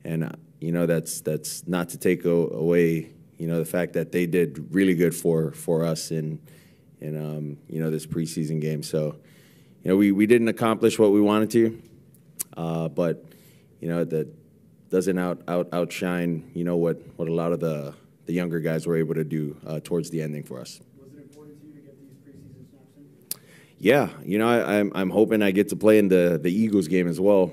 And you know, that's not to take away, you know, the fact that they did really good for us in you know, this preseason game. So, you know, we didn't accomplish what we wanted to, but you know, that doesn't outshine, you know, what a lot of the younger guys were able to do towards the ending for us. Was it important to you to get these preseason snaps in? Yeah, you know, I'm hoping I get to play in the Eagles game as well.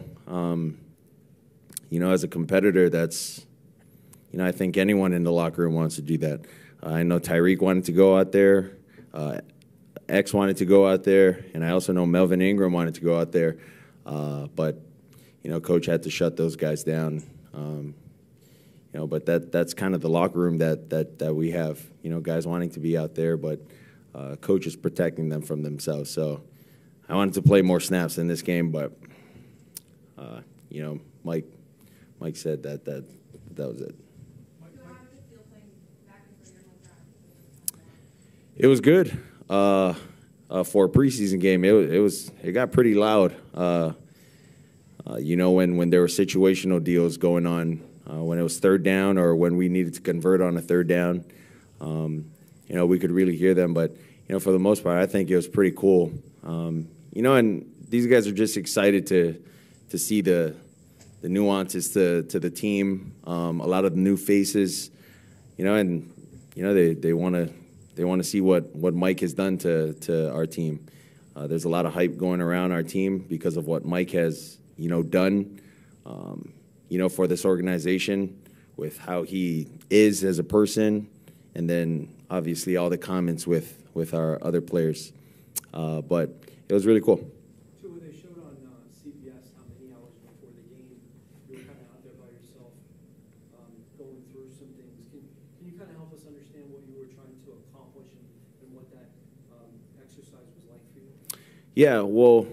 You know, as a competitor, that's, you know, I think anyone in the locker room wants to do that. I know Tyreek wanted to go out there. X wanted to go out there, and I also know Melvin Ingram wanted to go out there, but you know, Coach had to shut those guys down. You know, but that's kind of the locker room that we have. You know, guys wanting to be out there, but Coach is protecting them from themselves. So I wanted to play more snaps in this game, but you know, Mike said that was it. It was good. For a preseason game, it got pretty loud. You know, when there were situational deals going on, when it was third down or when we needed to convert on a third down, you know, we could really hear them. But you know, for the most part, I think it was pretty cool. You know, and these guys are just excited to see the nuances to the team, a lot of the new faces, you know, and you know, they want to see what Mike has done to our team. There's a lot of hype going around our team because of what Mike has, you know, done, you know, for this organization, with how he is as a person, and then obviously all the comments with our other players. But it was really cool. They showed on CBS how many hours before the game you were kind of out there by yourself, going through some things. Can you kind of help us understand what you were trying to accomplish and what that exercise was like for you? Yeah, well,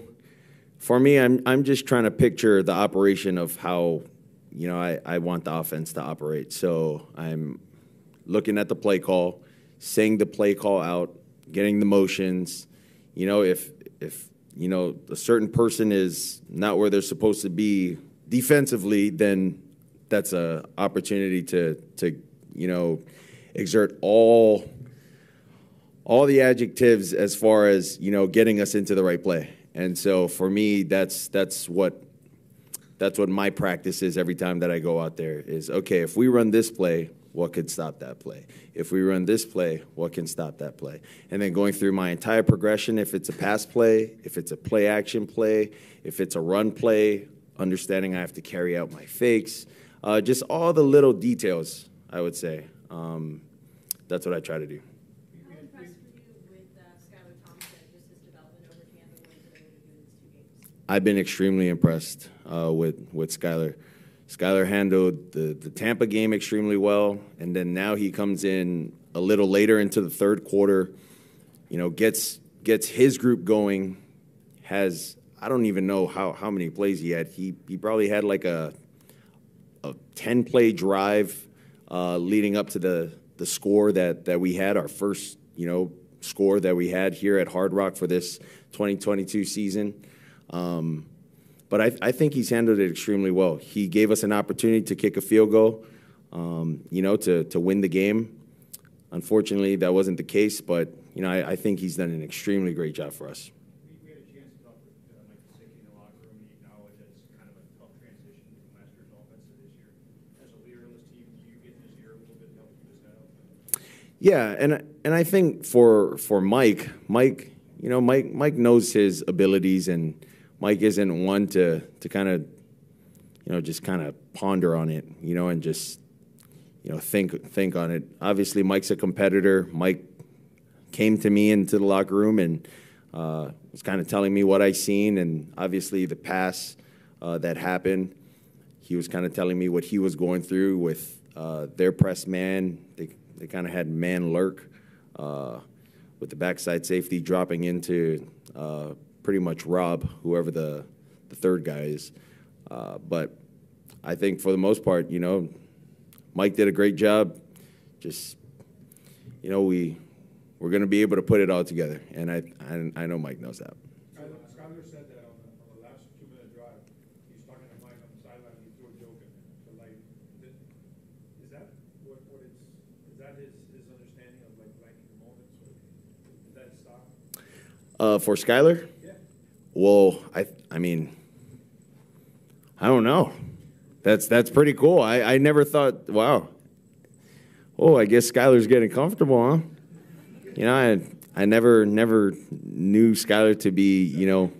for me, I'm just trying to picture the operation of how, you know, I want the offense to operate. So I'm looking at the play call, saying the play call out, getting the motions. You know, if you know, a certain person is not where they're supposed to be defensively, then that's an opportunity to you know, exert all the adjectives as far as, you know, getting us into the right play. And so for me, that's what my practice is every time that I go out there is, okay, if we run this play, what could stop that play? If we run this play, what can stop that play? And then going through my entire progression, if it's a pass play, if it's a play action play, if it's a run play, understanding I have to carry out my fakes, just all the little details, I would say. That's what I try to do. How impressed were you with Skylar Thompson, just his development over camp and what he's been able to do in these 2 games? I've been extremely impressed with Skylar. Skylar handled the Tampa game extremely well, and then now he comes in a little later into the third quarter, you know, gets his group going, has, I don't even know how many plays he had. He probably had like a 10-play drive leading up to the score that we had, our first, you know, score that we had here at Hard Rock for this 2022 season. But I think he's handled it extremely well. He gave us an opportunity to kick a field goal, you know, to win the game. Unfortunately, that wasn't the case, but, you know, I think he's done an extremely great job for us. We had a chance to talk with Mike Gesicki in the locker room, and he acknowledged that it's kind of a tough transition from last year's offense to this year. As a leader in this team, do you get this year a little bit to help you this out? Yeah, and I think for Mike, you know, Mike knows his abilities, and Mike isn't one to kind of, you know, just kind of ponder on it, you know, and just, you know, think on it. Obviously, Mike's a competitor. Mike came to me into the locker room and was kind of telling me what I seen, and obviously the pass that happened, he was kind of telling me what he was going through with their press man. They kind of had man lurk with the backside safety dropping into pretty much rob whoever the third guy is. But I think for the most part, you know, Mike did a great job. Just, you know, we're going to be able to put it all together, and I know Mike knows that. Skylar said that on the last 2-minute drive, he's talking to Mike on the sideline, he threw a joke in there. So, like, For Skylar? Yeah. Well, I mean, I don't know. That's pretty cool. I never thought, wow. Oh, I guess Skylar's getting comfortable, huh? You know, I never knew Skylar to be, you know.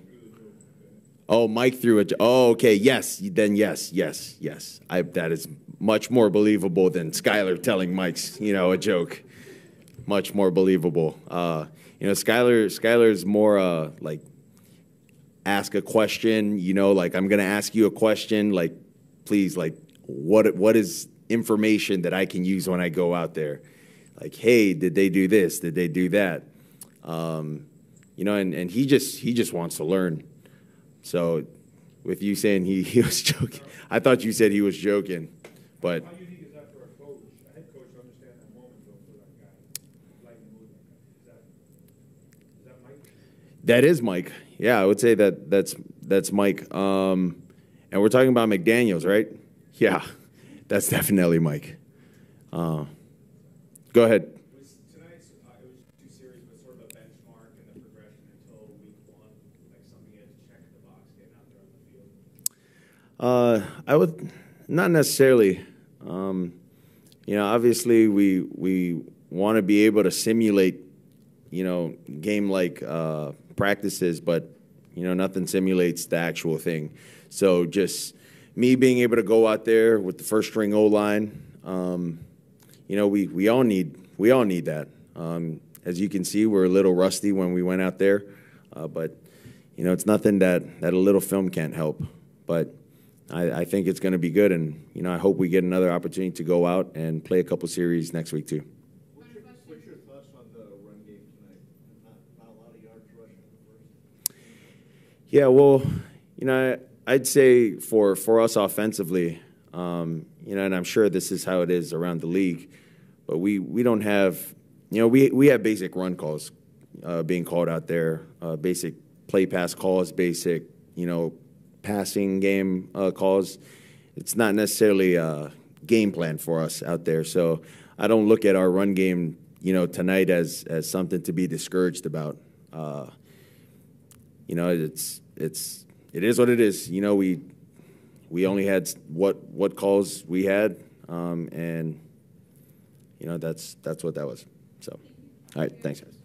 Oh, Mike threw it. Oh, okay. Yes. Then yes. That is much more believable than Skylar telling Mike's, you know, a joke. Much more believable. You know, Skylar's more like ask a question. You know, like I'm gonna ask you a question. Like, please, like, what is information that I can use when I go out there? Like, hey, did they do this? Did they do that? You know, and he just wants to learn. So with you saying he was joking, I thought you said he was joking, but. How unique is that for a coach, a head coach, to understand that moment though for that guy, lighting the mood like that? Is that Mike? That is Mike. Yeah, I would say that's Mike. And we're talking about McDaniels, right? Yeah, that's definitely Mike. Go ahead. Tonight's it was 2 series, but sort of a benchmark in the progression until week 1, like something you had to check in the box getting out there on the field. I would not necessarily. You know, obviously we want to be able to simulate, you know, game-like practices, but you know, nothing simulates the actual thing. So just me being able to go out there with the first string O-line, you know, we all need that. As you can see, we're a little rusty when we went out there, but you know, it's nothing that a little film can't help. But I think it's going to be good, and you know, I hope we get another opportunity to go out and play a couple series next week too. What's your thoughts on the run game tonight? Not a lot of yards rushing at first. Yeah, well, you know, I'd say for us offensively, you know, and I'm sure this is how it is around the league, but we don't have, you know, we have basic run calls being called out there, basic play pass calls, basic, you know, passing game calls. It's not necessarily a game plan for us out there. So I don't look at our run game, you know, tonight as something to be discouraged about. You know, it is what it is. You know, we only had what calls we had, and you know, that's what that was. So, all right, thanks, guys.